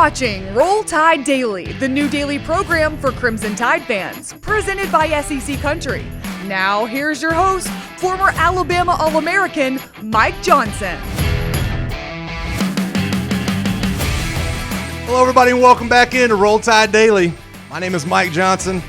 watching Roll Tide Daily, the new daily program for Crimson Tide fans, presented by SEC Country. Now, here's your host, former Alabama All-American, Mike Johnson. Hello, everybody, and welcome back into Roll Tide Daily. My name is Mike Johnson.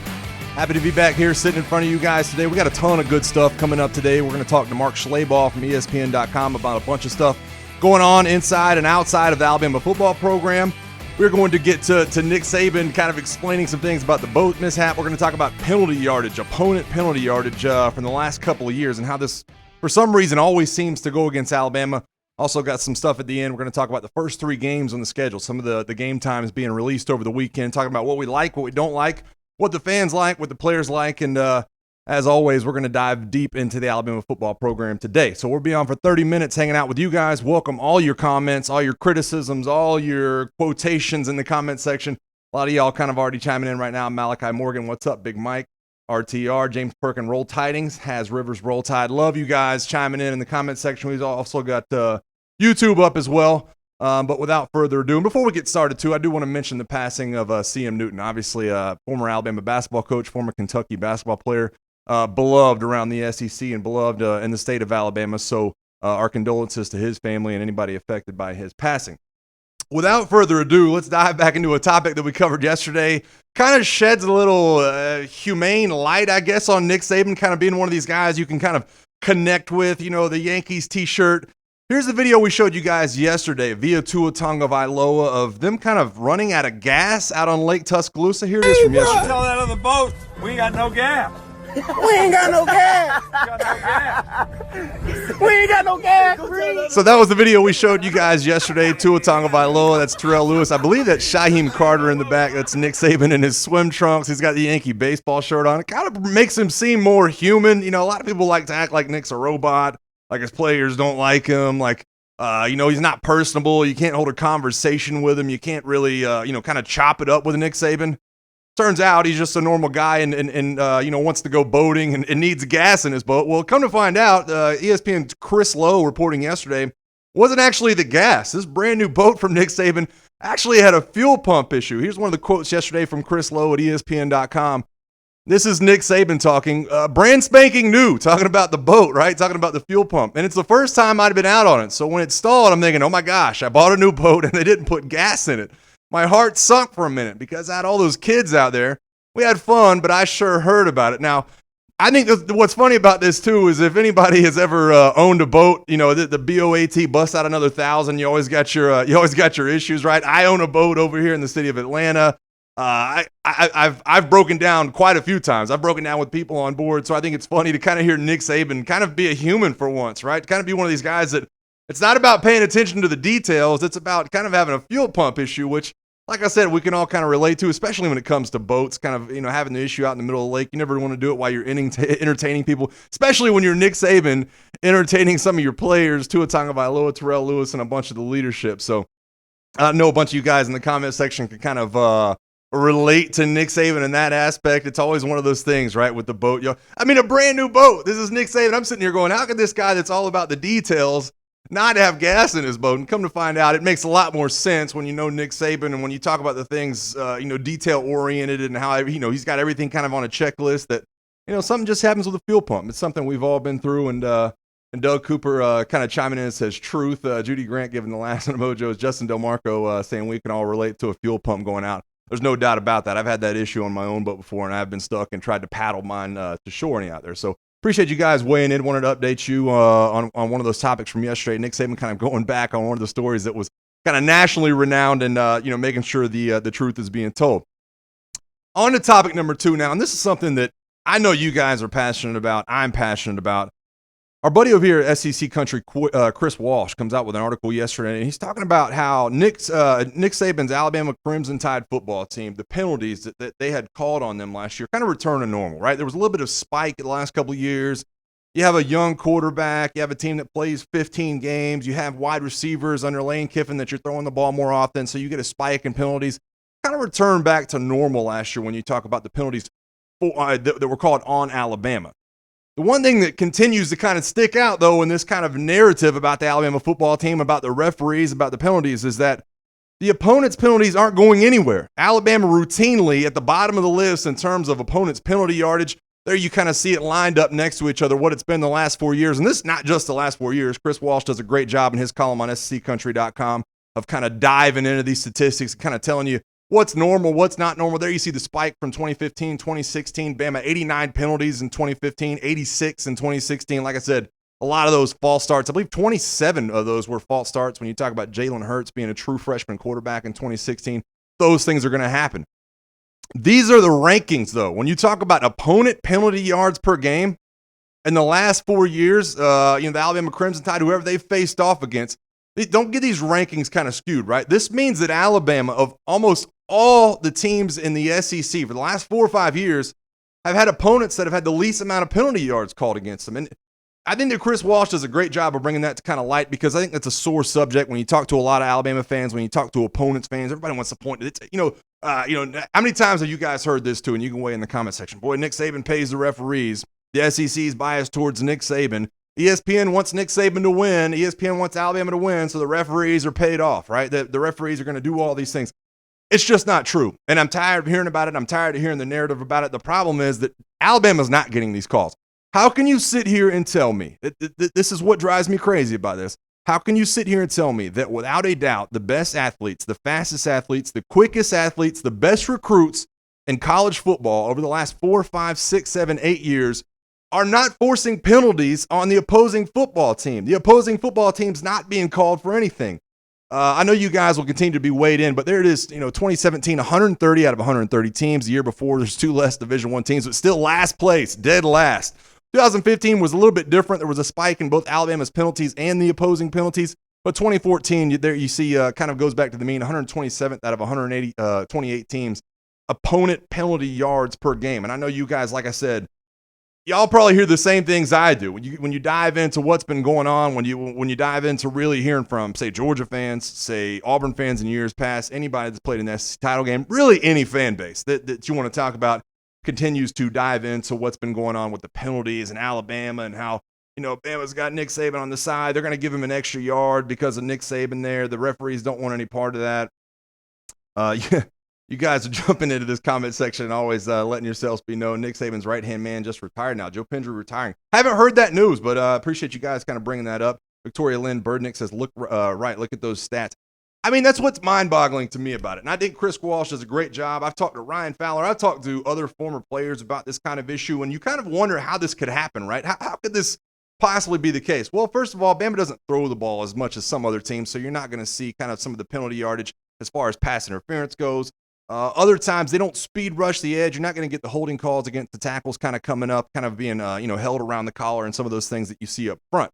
Happy to be back here sitting in front of you guys today. We got a ton of good stuff coming up today. We're going to talk to Mark Schlabach from ESPN.com about a bunch of stuff going on inside and outside of the Alabama football program. We're going to get to Nick Saban kind of explaining some things about the boat mishap. We're going to talk about penalty yardage, opponent penalty yardage from the last couple of years and how this, for some reason, always seems to go against Alabama. Also got some stuff at the end. We're going to talk about the first three games on the schedule, some of the game times being released over the weekend, talking about what we like, what we don't like, what the fans like, what the players like, and as always, we're going to dive deep into the Alabama football program today. So we'll be on for 30 minutes hanging out with you guys. Welcome all your comments, all your criticisms, all your quotations in the comment section. A lot of y'all kind of already chiming in right now. Malachi Morgan, what's up, Big Mike? RTR, James Perkin, Roll Tidings, has Rivers Roll Tide. Love you guys chiming in the comment section. We've also got YouTube up as well. But without further ado, and before we get started too, I do want to mention the passing of C.M. Newton, obviously former Alabama basketball coach, former Kentucky basketball player, beloved around the SEC and beloved in the state of Alabama. So our condolences to his family and anybody affected by his passing. Without further ado, let's dive back into a topic that we covered yesterday. Kind of sheds a little humane light, I guess, on Nick Saban kind of being one of these guys you can kind of connect with, you know, the Yankees t-shirt. Here's the video we showed you guys yesterday via Tuatong of Iloa of them kind of running out of gas out on Lake Tuscaloosa. Here it is from yesterday. Tell that other boat we ain't got no gas. We ain't got no gas. We ain't got no gas. So that was the video we showed you guys yesterday. Tuatong of Iloa, that's Terrell Lewis. I believe that's Shaheem Carter in the back. That's Nick Saban in his swim trunks. He's got the Yankee baseball shirt on. It kind of makes him seem more human. You know, a lot of people like to act like Nick's a robot, like his players don't like him, like, you know, he's not personable. You can't hold a conversation with him. You can't really, you know, kind of chop it up with Nick Saban. Turns out he's just a normal guy and you know, wants to go boating and needs gas in his boat. Well, come to find out, ESPN's Chris Lowe reporting yesterday wasn't actually the gas. This brand new boat from Nick Saban actually had a fuel pump issue. Here's one of the quotes yesterday from Chris Lowe at ESPN.com. This is Nick Saban talking, brand spanking new, talking about the boat, right? Talking about the fuel pump. And it's the first time I'd been out on it. So when it stalled, I'm thinking, oh my gosh, I bought a new boat and they didn't put gas in it. My heart sunk for a minute because I had all those kids out there. We had fun, but I sure heard about it. Now, I think what's funny about this too is if anybody has ever owned a boat, you know, the BOAT busts out another 1,000. You always got your issues, right? I own a boat over here in the city of Atlanta. I've broken down quite a few times. I've broken down with people on board, so I think it's funny to kind of hear Nick Saban kind of be a human for once, right? Kind of be one of these guys that it's not about paying attention to the details. It's about kind of having a fuel pump issue, which, like I said, we can all kind of relate to, especially when it comes to boats, kind of, you know, having the issue out in the middle of the lake. You never want to do it while you're entertaining people, especially when you're Nick Saban entertaining some of your players, Tuatong Vailoa, Terrell Lewis, and a bunch of the leadership. So I know a bunch of you guys in the comment section can kind of relate to Nick Saban in that aspect. It's always one of those things, right, with the boat. I mean, a brand new boat. This is Nick Saban. I'm sitting here going, how could this guy that's all about the details not have gas in his boat? And come to find out, it makes a lot more sense when you know Nick Saban and when you talk about the things, you know, detail-oriented and how, you know, he's got everything kind of on a checklist that, you know, something just happens with a fuel pump. It's something we've all been through, and Doug Cooper kind of chiming in and says, truth. Judy Grant giving the last one of Mojo's. Justin Del Marco saying we can all relate to a fuel pump going out. There's no doubt about that. I've had that issue on my own boat before, and I've been stuck and tried to paddle mine to shore out there. So appreciate you guys weighing in. Wanted to update you on one of those topics from yesterday. Nick Saban kind of going back on one of the stories that was kind of nationally renowned and, you know, making sure the truth is being told. On to topic number 2 now, and this is something that I know you guys are passionate about. I'm passionate about. Our buddy over here at SEC Country, Chris Walsh, comes out with an article yesterday, and he's talking about how Nick Saban's Alabama Crimson Tide football team, the penalties that they had called on them last year, kind of returned to normal, right? There was a little bit of spike in the last couple of years. You have a young quarterback. You have a team that plays 15 games. You have wide receivers under Lane Kiffin that you're throwing the ball more often, so you get a spike in penalties. Kind of returned back to normal last year when you talk about the penalties that were called on Alabama. The one thing that continues to kind of stick out, though, in this kind of narrative about the Alabama football team, about the referees, about the penalties, is that the opponent's penalties aren't going anywhere. Alabama routinely at the bottom of the list in terms of opponent's penalty yardage. There you kind of see it lined up next to each other, what it's been the last 4 years. And this is not just the last 4 years. Chris Walsh does a great job in his column on SECcountry.com of kind of diving into these statistics, kind of telling you what's normal, what's not normal. There you see the spike from 2015, 2016. Bama, 89 penalties in 2015, 86 in 2016. Like I said, a lot of those false starts. I believe 27 of those were false starts. When you talk about Jalen Hurts being a true freshman quarterback in 2016, those things are going to happen. These are the rankings, though. When you talk about opponent penalty yards per game, in the last 4 years, the Alabama Crimson Tide, whoever they faced off against, don't get these rankings kind of skewed, right? This means that Alabama, of almost all the teams in the SEC for the last 4 or 5 years, have had opponents that have had the least amount of penalty yards called against them. And I think that Chris Walsh does a great job of bringing that to kind of light, because I think that's a sore subject when you talk to a lot of Alabama fans, when you talk to opponents fans. Everybody wants to point. It's how many times have you guys heard this too? And you can weigh in the comment section. Boy, Nick Saban pays the referees. The SEC is biased towards Nick Saban. ESPN wants Nick Saban to win. ESPN wants Alabama to win, so the referees are paid off, right? The referees are going to do all these things. It's just not true. And I'm tired of hearing about it. I'm tired of hearing the narrative about it. The problem is that Alabama's not getting these calls. How can you sit here and tell me, this is what drives me crazy about this. How can you sit here and tell me that without a doubt, the best athletes, the fastest athletes, the quickest athletes, the best recruits in college football over the last 4, 5, 6, 7, 8 years are not forcing penalties on the opposing football team? The opposing football team's not being called for anything. I know you guys will continue to be weighed in, but there it is, 2017, 130 out of 130 teams. The year before, there's 2 less Division I teams, but still last place, dead last. 2015 was a little bit different. There was a spike in both Alabama's penalties and the opposing penalties. But 2014, there you see kind of goes back to the mean, 127th out of 28 teams, opponent penalty yards per game. And I know you guys, like I said, y'all probably hear the same things I do. When you dive into what's been going on, when you dive into really hearing from, say, Georgia fans, say, Auburn fans in years past, anybody that's played in that title game, really any fan base that you want to talk about, continues to dive into what's been going on with the penalties in Alabama and how, Bama's got Nick Saban on the side. They're going to give him an extra yard because of Nick Saban there. The referees don't want any part of that. You guys are jumping into this comment section and always letting yourselves be known. Nick Saban's right-hand man just retired now. Joe Pendry retiring. Haven't heard that news, but appreciate you guys kind of bringing that up. Victoria Lynn Burdnick says, look at those stats. I mean, that's what's mind-boggling to me about it. And I think Chris Walsh does a great job. I've talked to Ryan Fowler. I've talked to other former players about this kind of issue, and you kind of wonder how this could happen, right? How could this possibly be the case? Well, first of all, Bama doesn't throw the ball as much as some other teams, so you're not going to see kind of some of the penalty yardage as far as pass interference goes. Other times, they don't speed rush the edge. You're not going to get the holding calls against the tackles kind of coming up, kind of being held around the collar and some of those things that you see up front.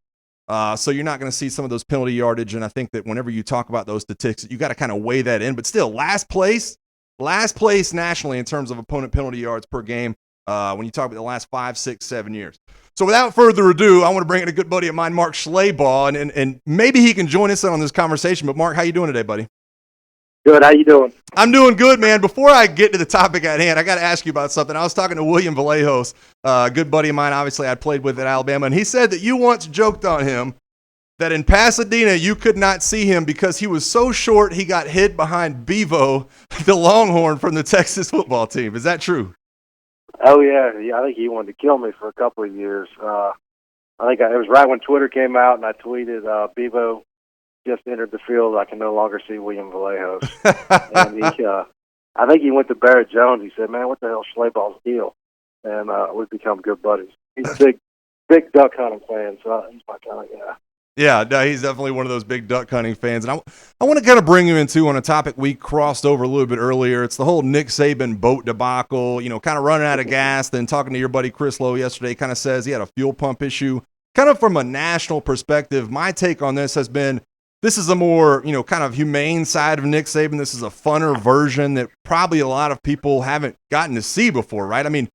So you're not going to see some of those penalty yardage, and I think that whenever you talk about those statistics, you got to kind of weigh that in. But still, last place nationally in terms of opponent penalty yards per game when you talk about the last 5, 6, 7 years. So without further ado, I want to bring in a good buddy of mine, Mark Schleybaugh, and maybe he can join us on this conversation. But Mark, how you doing today, buddy? Good. How you doing? I'm doing good, man. Before I get to the topic at hand, I got to ask you about something. I was talking to William Vallejos, a good buddy of mine, obviously I played with at Alabama, and he said that you once joked on him that in Pasadena you could not see him because he was so short he got hid behind Bevo, the Longhorn from the Texas football team. Is that true? Oh, yeah. I think he wanted to kill me for a couple of years. I think it was right when Twitter came out, and I tweeted, Bevo just entered the field. I can no longer see William Vallejos. And I think he went to Barrett Jones. He said, man, what the hell's Schleybaugh's deal? And we've become good buddies. He's a big duck hunting fan, so he's my kind of guy. Yeah, no, he's definitely one of those big duck hunting fans. And I want to kind of bring you into on a topic we crossed over a little bit earlier. It's the whole Nick Saban boat debacle, kind of running out of gas. Then talking to your buddy Chris Lowe yesterday, kind of says he had a fuel pump issue. Kind of from a national perspective, my take on this has been, this is a more, kind of humane side of Nick Saban. This is a funner version that probably a lot of people haven't gotten to see before, right? I mean,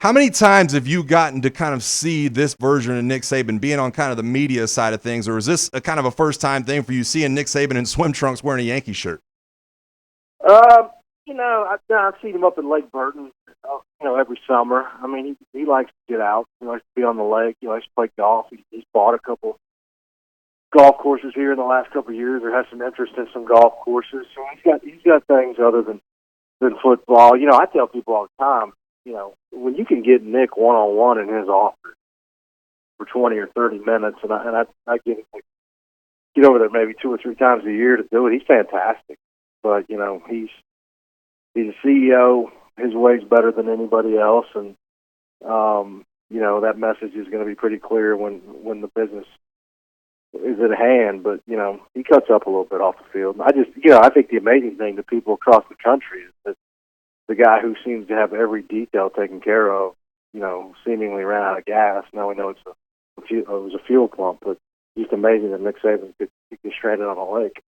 how many times have you gotten to kind of see this version of Nick Saban being on kind of the media side of things, or is this a kind of a first-time thing for you seeing Nick Saban in swim trunks wearing a Yankee shirt? I've seen him up in Lake Burton, every summer. I mean, he likes to get out. He likes to be on the lake. He likes to play golf. He's bought a couple golf courses here in the last couple of years, or has some interest in some golf courses. So he's got things other than football. You know, I tell people all the time, you know, when you can get Nick one-on-one in his office for 20 or 30 minutes, and I get over there maybe 2 or 3 times a year to do it. He's fantastic. But, you know, he's a CEO. His way's better than anybody else, and you know, that message is going to be pretty clear when the business is at hand. But, you know, he cuts up a little bit off the field. I think the amazing thing to people across the country is that the guy who seems to have every detail taken care of, you know, seemingly ran out of gas. Now we know it was a fuel pump, but it's amazing that Nick Saban could get stranded on a lake.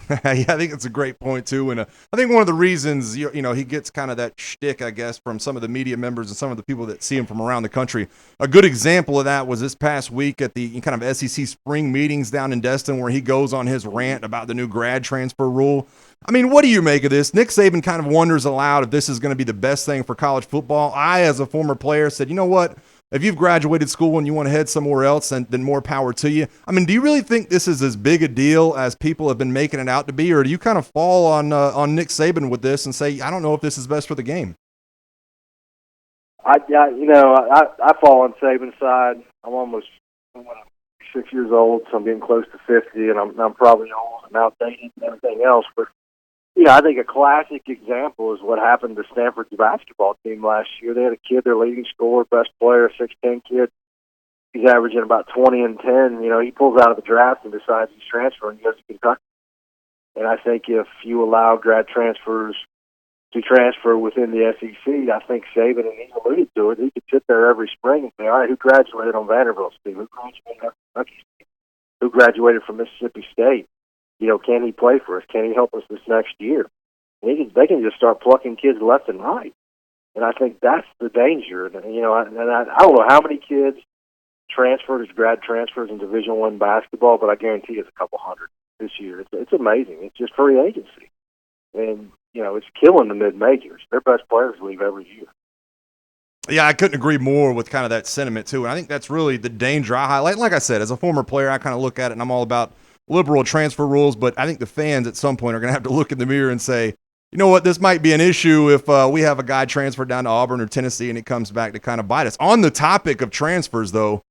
Yeah, I think it's a great point too, and I think one of the reasons you know he gets kind of that shtick, I guess, from some of the media members and some of the people that see him from around the country. A good example of that was this past week at the kind of SEC spring meetings down in Destin, where he goes on his rant about the new grad transfer rule. I mean, what do you make of this? Nick Saban kind of wonders aloud if this is going to be the best thing for college football. I, as a former player, said, you know what? If you've graduated school and you want to head somewhere else, then more power to you. I mean, do you really think this is as big a deal as people have been making it out to be, or do you kind of fall on Nick Saban with this and say, I don't know if this is best for the game? I fall on Saban's side. I'm 6 years old, so I'm getting close to 50, and I'm probably old and outdated and everything else. But I think a classic example is what happened to Stanford's basketball team last year. They had a kid, their leading scorer, best player, 6'10" kid. He's averaging about 20 and 10. You know, he pulls out of the draft and decides he's transferring. He goes to Kentucky. And I think if you allow grad transfers to transfer within the SEC, I think Saban, and he alluded to it, he could sit there every spring and say, all right, who graduated on Vanderbilt's team? Who graduated on Kentucky's team? Who graduated from Mississippi State? You know, can he play for us? Can he help us this next year? They can just start plucking kids left and right. And I think that's the danger. And, you know, I don't know how many kids transferred as grad transfers in Division I basketball, but I guarantee it's a couple hundred this year. It's amazing. It's just free agency. And, you know, it's killing the mid-majors. Their best players leave every year. Yeah, I couldn't agree more with kind of that sentiment, too. And I think that's really the danger I highlight. Like I said, as a former player, I kind of look at it, and I'm all about liberal transfer rules, but I think the fans at some point are going to have to look in the mirror and say, you know what, this might be an issue if we have a guy transferred down to Auburn or Tennessee and it comes back to kind of bite us. On the topic of transfers, though,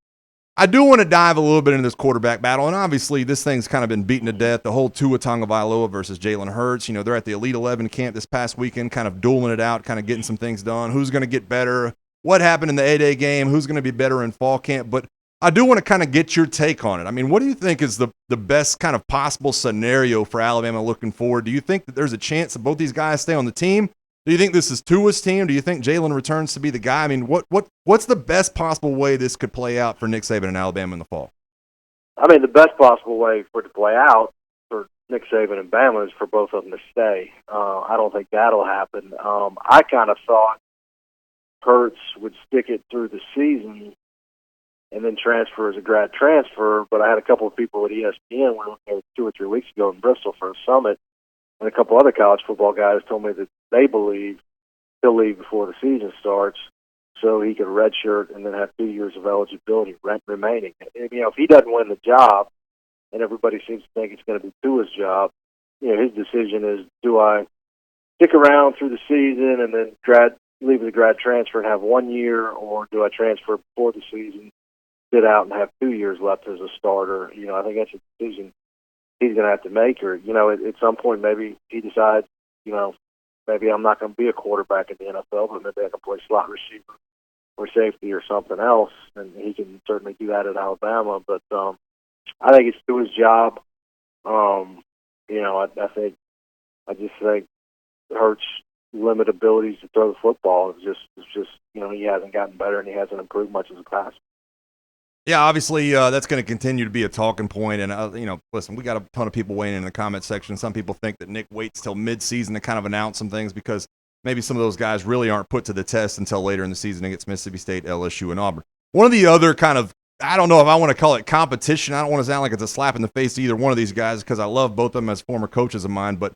I do want to dive a little bit into this quarterback battle, and obviously this thing's kind of been beaten to death, the whole Tua Tagovailoa versus Jalen Hurts. You know, they're at the Elite 11 camp this past weekend, kind of dueling it out, kind of getting some things done. Who's going to get better? What happened in the A-Day game? Who's going to be better in fall camp? But I do want to kind of get your take on it. I mean, what do you think is the best kind of possible scenario for Alabama looking forward? Do you think that there's a chance that both these guys stay on the team? Do you think this is Tua's team? Do you think Jalen returns to be the guy? I mean, what's the best possible way this could play out for Nick Saban and Alabama in the fall? I mean, the best possible way for it to play out for Nick Saban and Bama is for both of them to stay. I don't think that'll happen. I kind of thought Hurts would stick it through the season and then transfer as a grad transfer, but I had a couple of people at ESPN, we were there 2 or 3 weeks ago in Bristol for a summit, and a couple other college football guys told me that they believe he'll leave before the season starts so he can redshirt and then have 2 years of eligibility remaining. And, you know, if he doesn't win the job, and everybody seems to think it's going to be Tua's job, you know, his decision is, do I stick around through the season and then leave as a grad transfer and have 1 year, or do I transfer before the season, sit out and have 2 years left as a starter? You know, I think that's a decision he's going to have to make. Or, you know, at some point maybe he decides, you know, maybe I'm not going to be a quarterback in the NFL, but maybe I can play slot receiver or safety or something else, and he can certainly do that at Alabama. But I think it's to his job. You know, I just think Hurts' limited abilities to throw the football is just you know, he hasn't gotten better and he hasn't improved much as a passer. Yeah, obviously that's going to continue to be a talking point. And, you know, listen, we got a ton of people weighing in the comment section. Some people think that Nick waits till midseason to kind of announce some things because maybe some of those guys really aren't put to the test until later in the season against Mississippi State, LSU, and Auburn. One of the other kind of, I don't know if I want to call it competition. I don't want to sound like it's a slap in the face to either one of these guys because I love both of them as former coaches of mine. But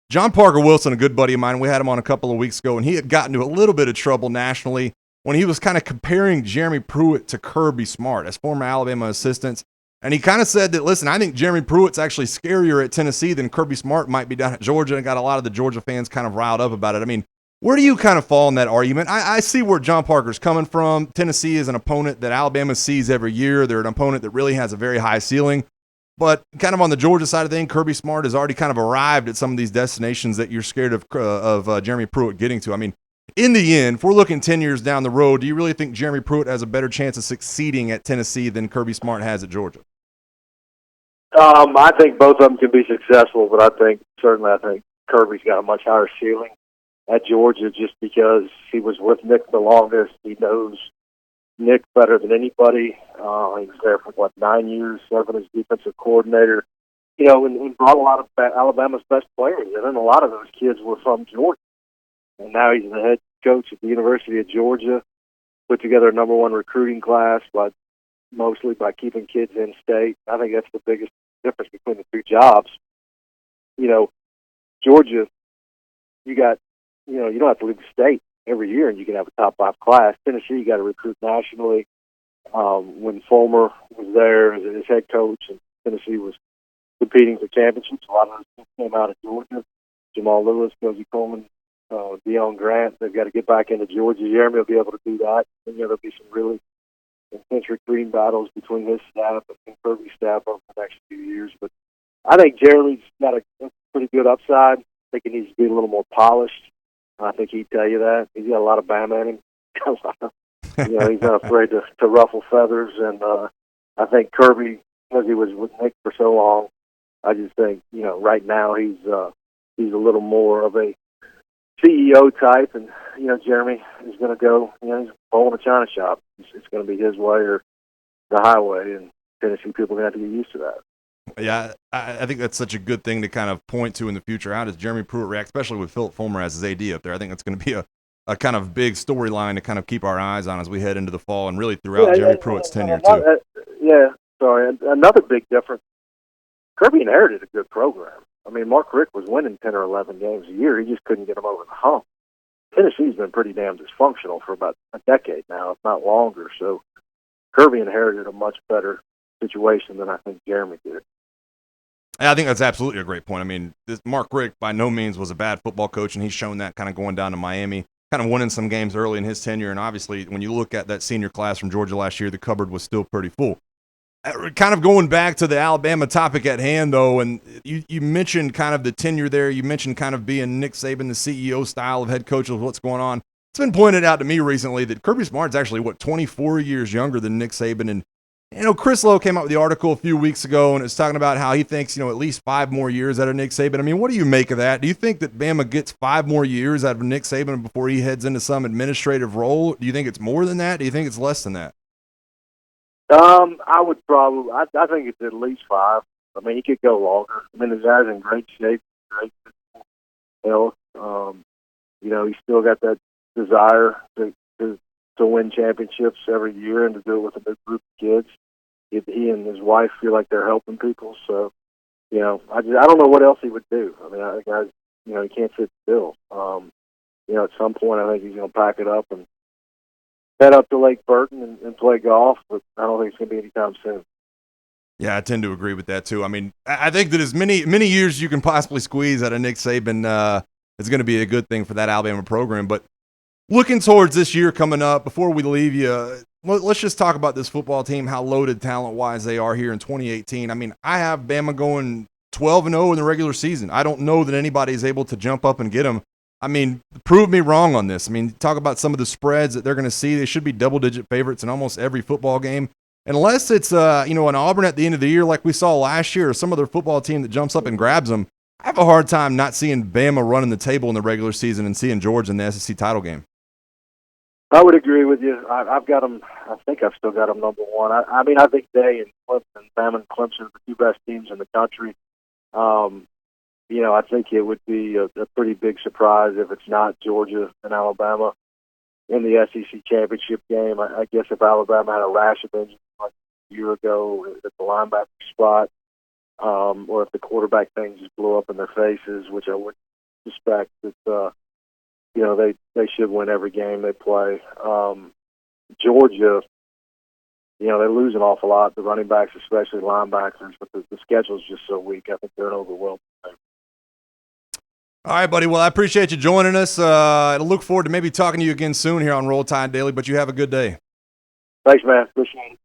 John Parker Wilson, a good buddy of mine, we had him on a couple of weeks ago, and he had gotten into a little bit of trouble nationally when he was kind of comparing Jeremy Pruitt to Kirby Smart as former Alabama assistants. And he kind of said that, listen, I think Jeremy Pruitt's actually scarier at Tennessee than Kirby Smart might be down at Georgia, and got a lot of the Georgia fans kind of riled up about it. I mean, where do you kind of fall in that argument? I see where John Parker's coming from. Tennessee is an opponent that Alabama sees every year. They're an opponent that really has a very high ceiling. But kind of on the Georgia side of things, Kirby Smart has already kind of arrived at some of these destinations that you're scared of Jeremy Pruitt getting to. I mean, in the end, if we're looking 10 years down the road, do you really think Jeremy Pruitt has a better chance of succeeding at Tennessee than Kirby Smart has at Georgia? I think both of them can be successful, but I think Kirby's got a much higher ceiling at Georgia just because he was with Nick the longest. He knows Nick better than anybody. He was there for, 9 years, serving as defensive coordinator. And brought a lot of Alabama's best players, and then a lot of those kids were from Georgia. And now he's the head coach at the University of Georgia, put together a number one recruiting class, mostly by keeping kids in state. I think that's the biggest difference between the two jobs. Georgia, you don't have to leave the state every year and you can have a top 5 class. Tennessee, you got to recruit nationally. When Fulmer was there as his head coach and Tennessee was competing for championships, a lot of those kids came out of Georgia. Jamal Lewis, Cozy Coleman, Deion Grant, they've got to get back into Georgia. Jeremy will be able to do that. And there'll be some really intense recruiting battles between his staff and Kirby's staff over the next few years. But I think Jeremy's got a pretty good upside. I think he needs to be a little more polished. I think he'd tell you that. He's got a lot of Bama in him. He's not afraid to ruffle feathers. And I think Kirby, because he was with Nick for so long, I just think, right now he's a little more of a CEO type. And, Jeremy is going to go, he's bowling a china shop. It's going to be his way or the highway. And Tennessee people are going to have to get used to that. Yeah, I think that's such a good thing to kind of point to in the future. How does Jeremy Pruitt react, especially with Philip Fulmer as his AD up there? I think that's going to be a kind of big storyline to kind of keep our eyes on as we head into the fall and really throughout Jeremy Pruitt's tenure, too. Another big difference, Kirby inherited a good program. I mean, Mark Richt was winning 10 or 11 games a year. He just couldn't get them over the hump. Tennessee's been pretty damn dysfunctional for about a decade now, if not longer. So Kirby inherited a much better situation than I think Jeremy did. I think that's absolutely a great point. I mean, Mark Richt by no means was a bad football coach, and he's shown that kind of going down to Miami, kind of winning some games early in his tenure. And obviously, when you look at that senior class from Georgia last year, the cupboard was still pretty full. Kind of going back to the Alabama topic at hand, though, and you mentioned kind of the tenure there. You mentioned kind of being Nick Saban, the CEO style of head coach of what's going on. It's been pointed out to me recently that Kirby Smart's actually, 24 years younger than Nick Saban. And Chris Lowe came out with the article a few weeks ago, and it's talking about how he thinks, at least 5 more years out of Nick Saban. I mean, what do you make of that? Do you think that Bama gets 5 more years out of Nick Saban before he heads into some administrative role? Do you think it's more than that? Do you think it's less than that? I would probably, I think it's at least 5. I mean, he could go longer. I mean, the guy's in great shape, great health. He's still got that desire to win championships every year and to do it with a new group of kids. He and his wife feel like they're helping people. So, I don't know what else he would do. I mean, I think he can't sit still. At some point, I think he's going to pack it up and head up to Lake Burton and play golf, but I don't think it's going to be anytime soon. Yeah, I tend to agree with that, too. I mean, I think that as many years you can possibly squeeze out of Nick Saban is going to be a good thing for that Alabama program. But looking towards this year coming up, before we leave you, let's just talk about this football team, how loaded talent-wise they are here in 2018. I mean, I have Bama going 12-0 in the regular season. I don't know that anybody is able to jump up and get them. I mean, prove me wrong on this. I mean, talk about some of the spreads that they're going to see. They should be double-digit favorites in almost every football game. Unless it's, an Auburn at the end of the year like we saw last year or some other football team that jumps up and grabs them, I have a hard time not seeing Bama running the table in the regular season and seeing Georgia in the SEC title game. I would agree with you. I've got them. I think I've still got them number one. I think they and Clemson, Bama and Clemson are the 2 best teams in the country. I think it would be a pretty big surprise if it's not Georgia and Alabama in the SEC championship game. I guess if Alabama had a rash of injuries like a year ago at the linebacker spot, or if the quarterback thing just blew up in their faces, which I would suspect that, they should win every game they play. Georgia, they lose an awful lot, the running backs, especially linebackers, but the schedule's just so weak. I think they're an overwhelmed. All right, buddy. Well, I appreciate you joining us. I look forward to maybe talking to you again soon here on Roll Tide Daily, but you have a good day. Thanks, man. Appreciate it.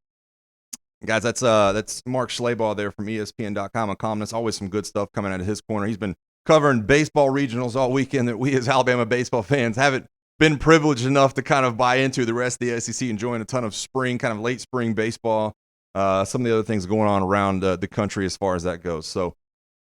Guys, that's Mark Schleybaugh there from ESPN.com, a columnist. Always some good stuff coming out of his corner. He's been covering baseball regionals all weekend that we as Alabama baseball fans haven't been privileged enough to kind of buy into. The rest of the SEC enjoying a ton of spring, kind of late spring baseball. Some of the other things going on around the country as far as that goes. So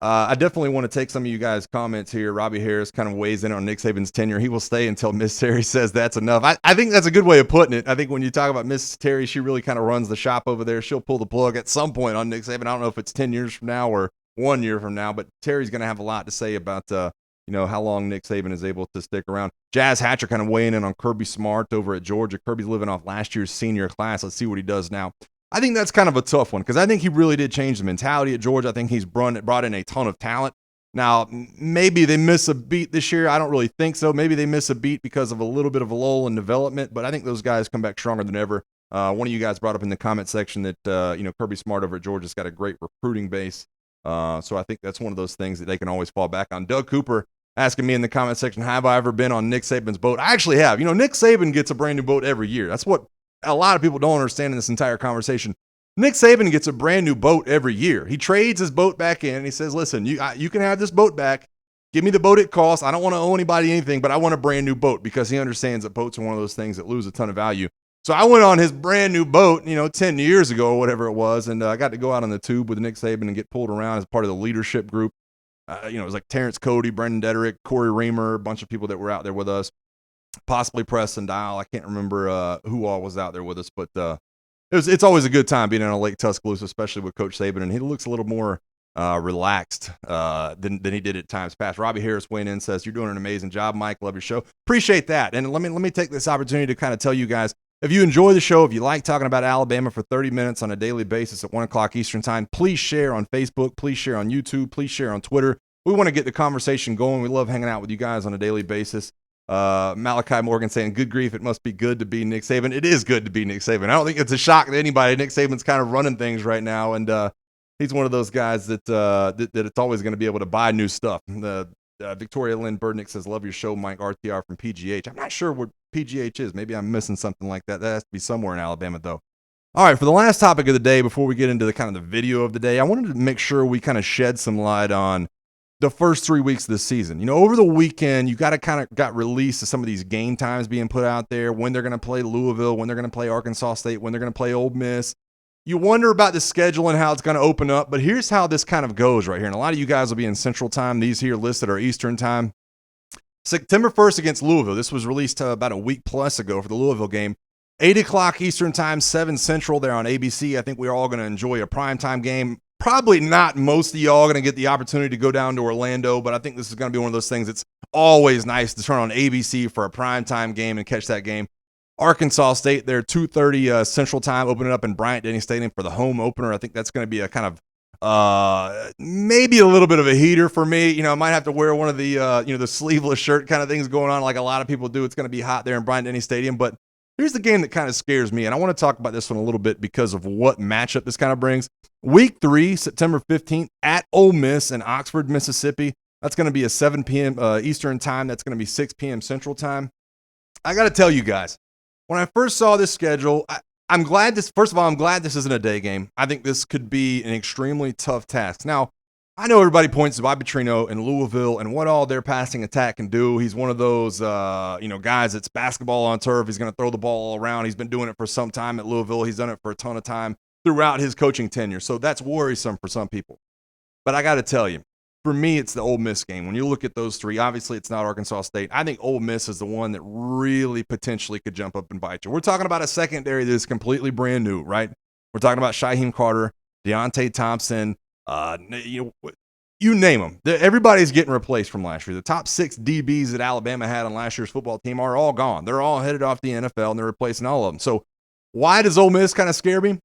I definitely want to take some of you guys' comments here. Robbie Harris kind of weighs in on Nick Saban's tenure. He will stay until Miss Terry says that's enough. I think that's a good way of putting it. I think when you talk about Miss Terry, she really kind of runs the shop over there. She'll pull the plug at some point on Nick Saban. I don't know if it's 10 years from now or 1 year from now, but Terry's going to have a lot to say about how long Nick Saban is able to stick around. Jazz Hatcher kind of weighing in on Kirby Smart over at Georgia. Kirby's living off last year's senior class. Let's see what he does now. I think that's kind of a tough one because I think he really did change the mentality at Georgia. I think he's brought in a ton of talent. Now, maybe they miss a beat this year. I don't really think so. Maybe they miss a beat because of a little bit of a lull in development, but I think those guys come back stronger than ever. One of you guys brought up in the comment section that, Kirby Smart over at Georgia's got a great recruiting base. So I think that's one of those things that they can always fall back on. Doug Cooper asking me in the comment section, have I ever been on Nick Saban's boat? I actually have. Nick Saban gets a brand new boat every year. That's what a lot of people don't understand in this entire conversation. Nick Saban gets a brand new boat every year. He trades his boat back in, and he says, listen, you can have this boat back. Give me the boat it costs. I don't want to owe anybody anything, but I want a brand new boat because he understands that boats are one of those things that lose a ton of value. So I went on his brand new boat, 10 years ago or whatever it was, and I got to go out on the tube with Nick Saban and get pulled around as part of the leadership group. It was like Terrence Cody, Brendan Dederick, Corey Reamer, a bunch of people that were out there with us, possibly Preston Dial. I can't remember who all was out there with us, but it's always a good time being on Lake Tuscaloosa, especially with Coach Saban, and he looks a little more relaxed than he did at times past. Robbie Harris weighing in says, you're doing an amazing job, Mike. Love your show. Appreciate that. And let me take this opportunity to kind of tell you guys, if you enjoy the show, if you like talking about Alabama for 30 minutes on a daily basis at 1 o'clock Eastern time, please share on Facebook, please share on YouTube, please share on Twitter. We want to get the conversation going. We love hanging out with you guys on a daily basis. Malachi Morgan saying, good grief, it must be good to be Nick Saban. It is good to be Nick Saban. I don't think it's a shock to anybody. Nick Saban's kind of running things right now, and he's one of those guys that it's always going to be able to buy new stuff. Victoria Lynn Burdnick says, love your show, Mike RTR from PGH. I'm not sure what PGH is. Maybe I'm missing something like that. That has to be somewhere in Alabama, though. All right, for the last topic of the day, before we get into the kind of the video of the day, I wanted to make sure we kind of shed some light on the first 3 weeks of the season. Over the weekend, you got released to some of these game times being put out there, when they're going to play Louisville, when they're going to play Arkansas State, when they're going to play Ole Miss. You wonder about the schedule and how it's going to open up, but here's how this kind of goes right here. And a lot of you guys will be in Central Time. These here listed are Eastern Time. September 1st against Louisville. This was released about a week plus ago for the Louisville game. 8 o'clock Eastern Time, 7 Central there on ABC. I think we're all going to enjoy a primetime game. Probably not most of y'all going to get the opportunity to go down to Orlando, but I think this is going to be one of those things that's always nice to turn on ABC for a primetime game and catch that game. Arkansas State, they're 2:30 Central Time, opening up in Bryant-Denny Stadium for the home opener. I think that's going to be a kind of maybe a little bit of a heater for me. I might have to wear one of the the sleeveless shirt kind of things going on like a lot of people do. It's going to be hot there in Bryant-Denny Stadium, but here's the game that kind of scares me, and I want to talk about this one a little bit because of what matchup this kind of brings. Week 3, September 15th, at Ole Miss in Oxford, Mississippi. That's going to be a 7 p.m. Eastern Time. That's going to be 6 p.m. Central Time. I got to tell you guys, when I first saw this schedule, I'm glad this isn't a day game. I think this could be an extremely tough task. Now, I know everybody points to Bobby Petrino and Louisville and what all their passing attack can do. He's one of those, guys that's basketball on turf. He's going to throw the ball all around. He's been doing it for some time at Louisville. He's done it for a ton of time throughout his coaching tenure. So that's worrisome for some people. But I got to tell you, for me, it's the Ole Miss game. When you look at those three, obviously it's not Arkansas State. I think Ole Miss is the one that really potentially could jump up and bite you. We're talking about a secondary that is completely brand new, right? We're talking about Shaheem Carter, Deontay Thompson, you name them. Everybody's getting replaced from last year. The top 6 DBs that Alabama had on last year's football team are all gone. They're all headed off the NFL, and they're replacing all of them. So why does Ole Miss kind of scare me?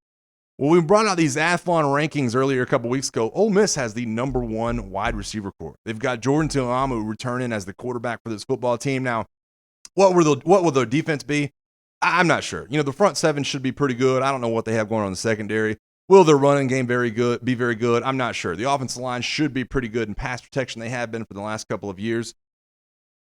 Well, we brought out these Athlon rankings earlier a couple weeks ago. Ole Miss has the number 1 wide receiver corps. They've got Jordan Tuamu returning as the quarterback for this football team. Now, what will their defense be? I'm not sure. The front seven should be pretty good. I don't know what they have going on in the secondary. Will their running game be very good? I'm not sure. The offensive line should be pretty good in pass protection. They have been for the last couple of years.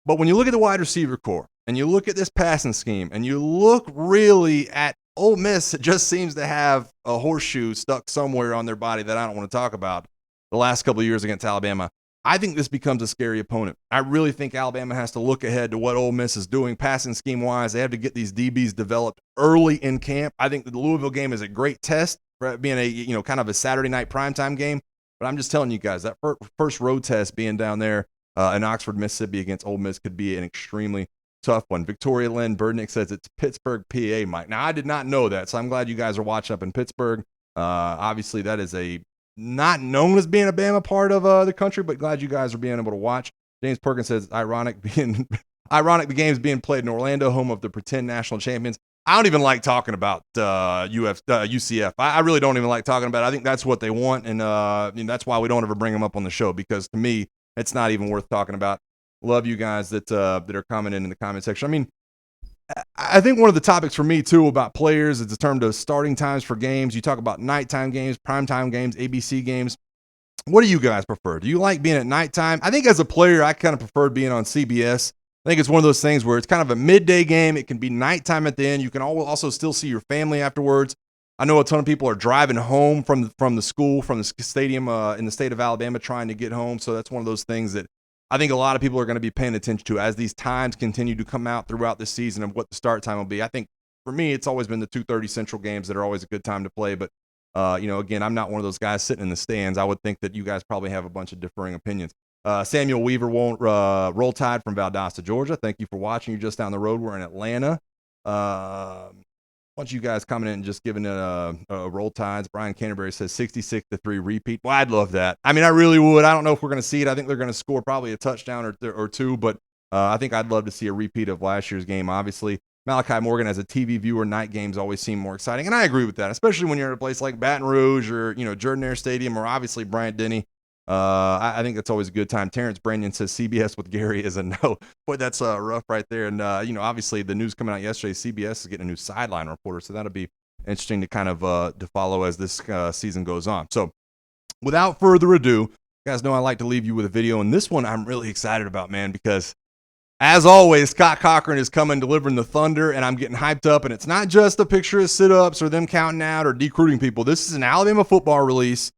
But when you look at the wide receiver core and you look at this passing scheme and you look really at Ole Miss, it just seems to have a horseshoe stuck somewhere on their body that I don't want to talk about the last couple of years against Alabama. I think this becomes a scary opponent. I really think Alabama has to look ahead to what Ole Miss is doing passing scheme-wise. They have to get these DBs developed early in camp. I think the Louisville game is a great test for being a kind of a Saturday night primetime game. But I'm just telling you guys, that first road test being down there in Oxford, Mississippi against Ole Miss could be an extremely tough one. Victoria Lynn Burdick says it's Pittsburgh, PA, Mike. Now, I did not know that, so I'm glad you guys are watching up in Pittsburgh. Obviously, that is a not known as being a Bama part of the country, but glad you guys are being able to watch. James Perkins says it's ironic the game's being played in Orlando, home of the pretend national champions. I don't even like talking about UCF. I really don't even like talking about it. I think that's what they want, and that's why we don't ever bring them up on the show, because to me, it's not even worth talking about. Love you guys that are commenting in the comment section. I mean, I think one of the topics for me, too, about players is in terms of starting times for games. You talk about nighttime games, primetime games, ABC games. What do you guys prefer? Do you like being at nighttime? I think as a player, I kind of preferred being on CBS. I think it's one of those things where it's kind of a midday game. It can be nighttime at the end. You can also still see your family afterwards. I know a ton of people are driving home from the school, from the stadium in the state of Alabama, trying to get home. So that's one of those things that I think a lot of people are going to be paying attention to as these times continue to come out throughout this season of what the start time will be. I think for me, it's always been the 2:30 Central games that are always a good time to play. But, again, I'm not one of those guys sitting in the stands. I would think that you guys probably have a bunch of differing opinions. Samuel Weaver won't Roll Tide from Valdosta, Georgia. Thank you for watching. You're just down the road. We're in Atlanta. Why don't you guys comment in and just giving it a Roll Tides? Brian Canterbury says 66-3 repeat. Well, I'd love that. I mean, I really would. I don't know if we're going to see it. I think they're going to score probably a touchdown or two, but I think I'd love to see a repeat of last year's game, obviously. Malachi Morgan, as a TV viewer, night games always seem more exciting, and I agree with that, especially when you're at a place like Baton Rouge or, Jordan-Hare Stadium or obviously Bryant-Denny. I think that's always a good time. Terrence Brandon says CBS with Gary is a no. Boy, that's rough right there. And, obviously the news coming out yesterday, CBS is getting a new sideline reporter, so that'll be interesting to kind of to follow as this season goes on. So without further ado, you guys know I like to leave you with a video, and this one I'm really excited about, man, because as always, Scott Cochran is coming delivering the thunder, and I'm getting hyped up, and it's not just a picture of sit-ups or them counting out or decruiting people. This is an Alabama football release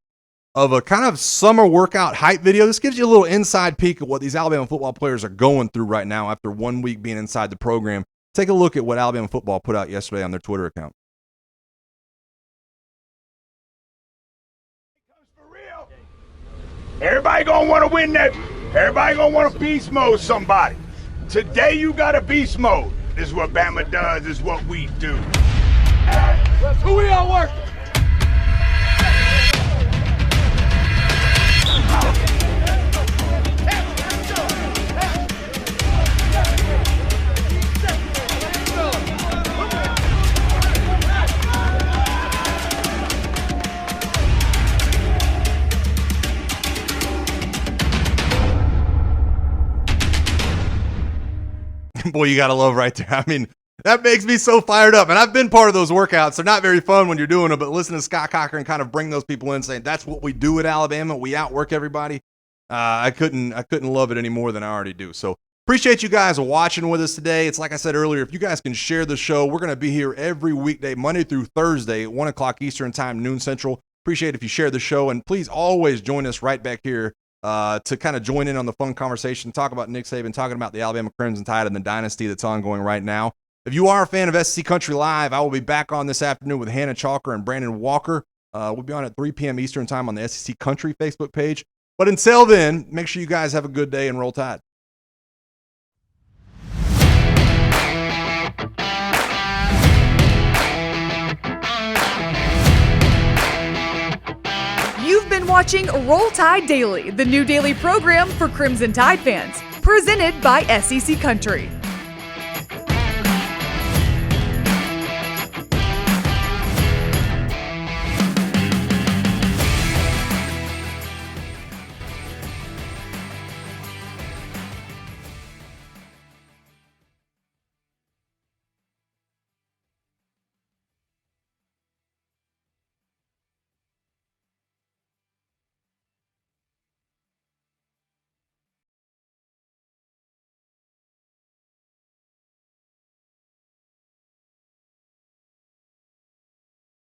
of a kind of summer workout hype video. This gives you a little inside peek of what these Alabama football players are going through right now after 1 week being inside the program. Take a look at what Alabama football put out yesterday on their Twitter account. Everybody gonna want to win that. Everybody gonna want to beast mode somebody. Today you got a beast mode. This is what Bama does. This is what we do. Who we all working? Boy, you got to love right there. I mean, that makes me so fired up. And I've been part of those workouts. They're not very fun when you're doing them, but listen to Scott Cochran kind of bring those people in saying, that's what we do at Alabama. We outwork everybody. I couldn't love it any more than I already do. So appreciate you guys watching with us today. It's like I said earlier, if you guys can share the show, we're going to be here every weekday, Monday through Thursday at 1 o'clock Eastern time, noon Central. Appreciate if you share the show. And please always join us right back here to kind of join in on the fun conversation, talk about Nick Saban, talking about the Alabama Crimson Tide and the dynasty that's ongoing right now. If you are a fan of SEC Country Live, I will be back on this afternoon with Hannah Chalker and Brandon Walker. We'll be on at 3 p.m. Eastern time on the SEC Country Facebook page. But until then, make sure you guys have a good day and roll tide. You've been watching Roll Tide Daily, the new daily program for Crimson Tide fans, presented by SEC Country.